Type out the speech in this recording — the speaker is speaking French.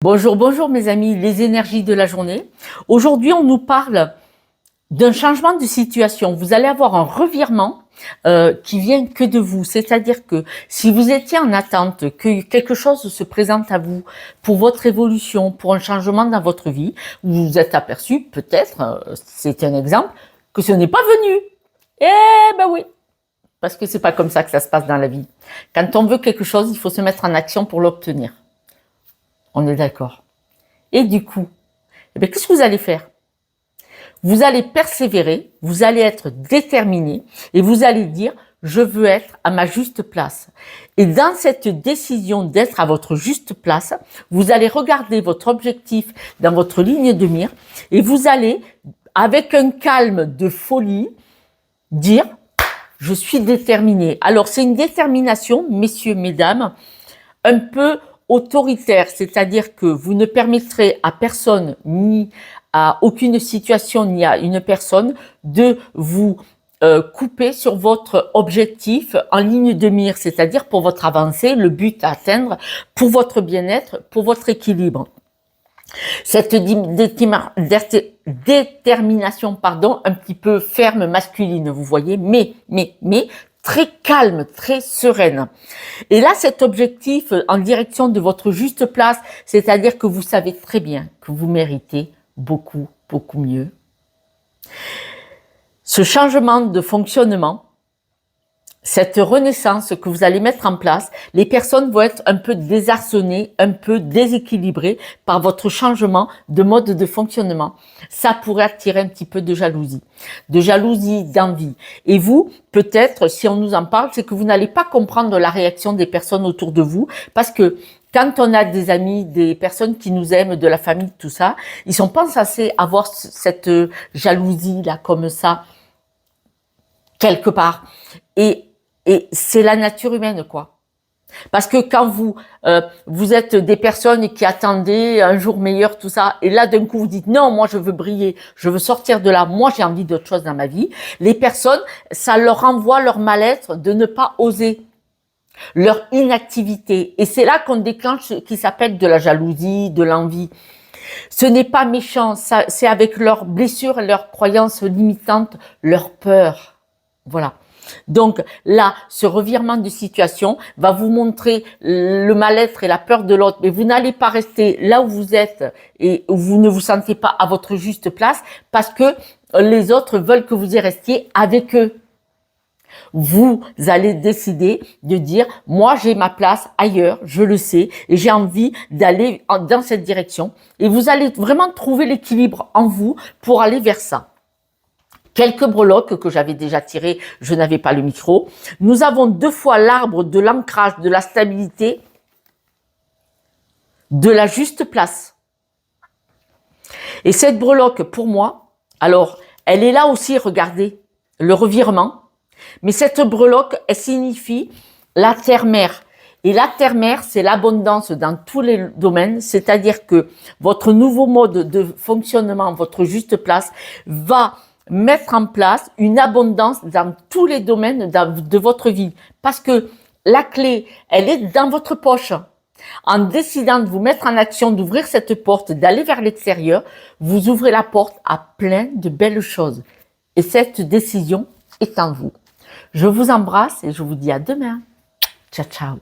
Bonjour, bonjour mes amis, les énergies de la journée. Aujourd'hui, on nous parle d'un changement de situation. Vous allez avoir un revirement qui vient que de vous. C'est-à-dire que si vous étiez en attente que quelque chose se présente à vous pour votre évolution, pour un changement dans votre vie, vous vous êtes aperçu, peut-être, c'est un exemple, que ce n'est pas venu. Eh ben oui, parce que c'est pas comme ça que ça se passe dans la vie. Quand on veut quelque chose, il faut se mettre en action pour l'obtenir. On est d'accord. Et du coup, eh bien, qu'est-ce que vous allez faire? Vous allez persévérer, vous allez être déterminé et vous allez dire « je veux être à ma juste place ». Et dans cette décision d'être à votre juste place, vous allez regarder votre objectif dans votre ligne de mire et vous allez, avec un calme de folie, dire « je suis déterminé ». Alors, c'est une détermination, messieurs, mesdames, un peu autoritaire, c'est-à-dire que vous ne permettrez à personne, ni à aucune situation, ni à une personne, de vous couper sur votre objectif en ligne de mire, c'est-à-dire pour votre avancée, le but à atteindre, pour votre bien-être, pour votre équilibre. Cette détermination, un petit peu ferme, masculine, vous voyez, mais, très calme, très sereine. Et là, cet objectif en direction de votre juste place, c'est-à-dire que vous savez très bien que vous méritez beaucoup, beaucoup mieux. Ce changement de fonctionnement, cette renaissance que vous allez mettre en place, les personnes vont être un peu désarçonnées, un peu déséquilibrées par votre changement de mode de fonctionnement. Ça pourrait attirer un petit peu de jalousie, d'envie. Et vous, peut-être, si on nous en parle, c'est que vous n'allez pas comprendre la réaction des personnes autour de vous, parce que quand on a des amis, des personnes qui nous aiment, de la famille, tout ça, ils sont pas censés avoir cette jalousie-là, comme ça, quelque part. Et c'est la nature humaine, quoi. Parce que quand vous êtes des personnes qui attendaient un jour meilleur, tout ça, et là d'un coup vous dites non, moi je veux briller, je veux sortir de là, moi j'ai envie d'autre chose dans ma vie, les personnes, ça leur renvoie leur mal-être de ne pas oser, leur inactivité. Et c'est là qu'on déclenche ce qui s'appelle de la jalousie, de l'envie. Ce n'est pas méchant, c'est avec leurs blessures, leurs croyances limitantes, leur peur. Voilà. Donc là, ce revirement de situation va vous montrer le mal-être et la peur de l'autre, mais vous n'allez pas rester là où vous êtes et où vous ne vous sentez pas à votre juste place parce que les autres veulent que vous y restiez avec eux. Vous allez décider de dire « moi j'ai ma place ailleurs, je le sais et j'ai envie d'aller dans cette direction » et vous allez vraiment trouver l'équilibre en vous pour aller vers ça. Quelques breloques que j'avais déjà tirées, je n'avais pas le micro. Nous avons 2 fois l'arbre de l'ancrage, de la stabilité, de la juste place. Et cette breloque, pour moi, alors, elle est là aussi, regardez, le revirement. Mais cette breloque, elle signifie la terre-mère. Et la terre-mère, c'est l'abondance dans tous les domaines, c'est-à-dire que votre nouveau mode de fonctionnement, votre juste place, va mettre en place une abondance dans tous les domaines de votre vie. Parce que la clé, elle est dans votre poche. En décidant de vous mettre en action, d'ouvrir cette porte, d'aller vers l'extérieur, vous ouvrez la porte à plein de belles choses. Et cette décision est en vous. Je vous embrasse et je vous dis à demain. Ciao, ciao.